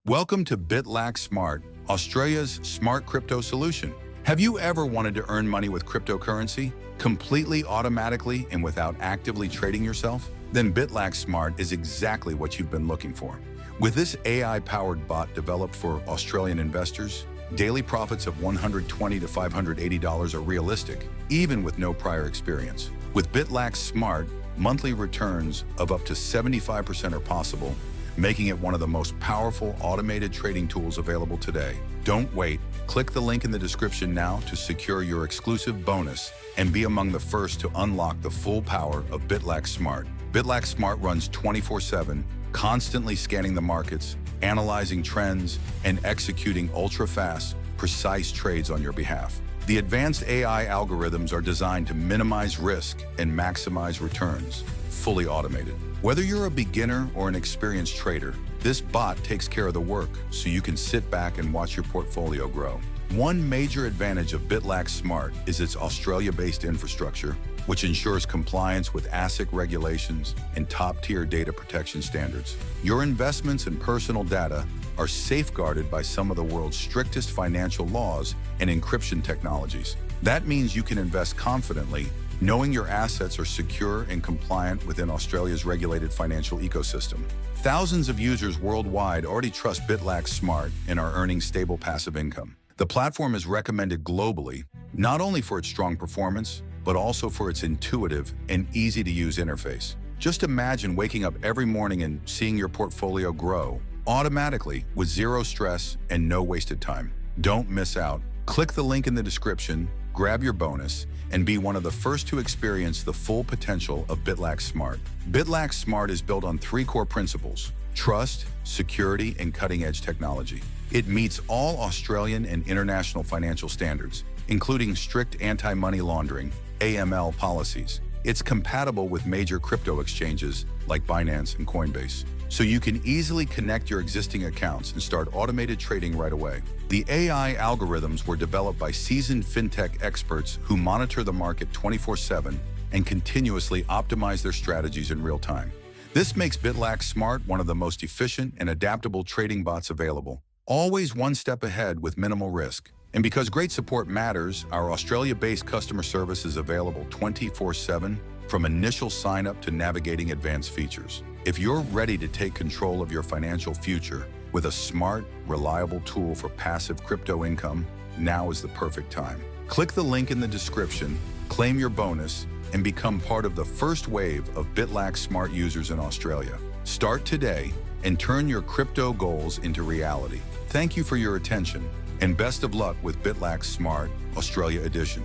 Welcome to BitLax Smart, Australia's smart crypto solution. Have you ever wanted to earn money with cryptocurrency, completely automatically and without actively trading yourself? Then BitLax Smart is exactly what you've been looking for. With this AI-powered bot developed for Australian investors, daily profits of $120 to $580 are realistic, even with no prior experience. With BitLax Smart, monthly returns of up to 75% are possible, making it one of the most powerful automated trading tools available today. Don't wait. Click the link in the description now to secure your exclusive bonus and be among the first to unlock the full power of BitLax Smart. BitLax Smart runs 24/7, constantly scanning the markets, analyzing trends, and executing ultra-fast, precise trades on your behalf. The advanced AI algorithms are designed to minimize risk and maximize returns, fully automated. Whether you're a beginner or an experienced trader, this bot takes care of the work so you can sit back and watch your portfolio grow. One major advantage of BitLax Smart is its Australia-based infrastructure, which ensures compliance with ASIC regulations and top-tier data protection standards. Your investments and personal data are safeguarded by some of the world's strictest financial laws and encryption technologies. That means you can invest confidently, knowing your assets are secure and compliant within Australia's regulated financial ecosystem. Thousands of users worldwide already trust BitLax Smart and are earning stable passive income. The platform is recommended globally, not only for its strong performance, but also for its intuitive and easy-to-use interface. Just imagine waking up every morning and seeing your portfolio grow automatically with zero stress and no wasted time. Don't miss out. Click the link in the description, grab your bonus, and be one of the first to experience the full potential of BitLax Smart. BitLax Smart is built on three core principles: trust, security, and cutting-edge technology. It meets all Australian and international financial standards, including strict anti-money laundering (AML) policies. It's compatible with major crypto exchanges like Binance and Coinbase, so you can easily connect your existing accounts and start automated trading right away. The AI algorithms were developed by seasoned fintech experts who monitor the market 24/7 and continuously optimize their strategies in real time. This makes BitLax Smart one of the most efficient and adaptable trading bots available, always one step ahead with minimal risk. And because great support matters, our Australia-based customer service is available 24/7, from initial sign-up to navigating advanced features. If you're ready to take control of your financial future with a smart, reliable tool for passive crypto income, now is the perfect time. Click the link in the description, claim your bonus, and become part of the first wave of BitLax Smart users in Australia. Start today and turn your crypto goals into reality. Thank you for your attention, and best of luck with BitLax Smart Australia Edition.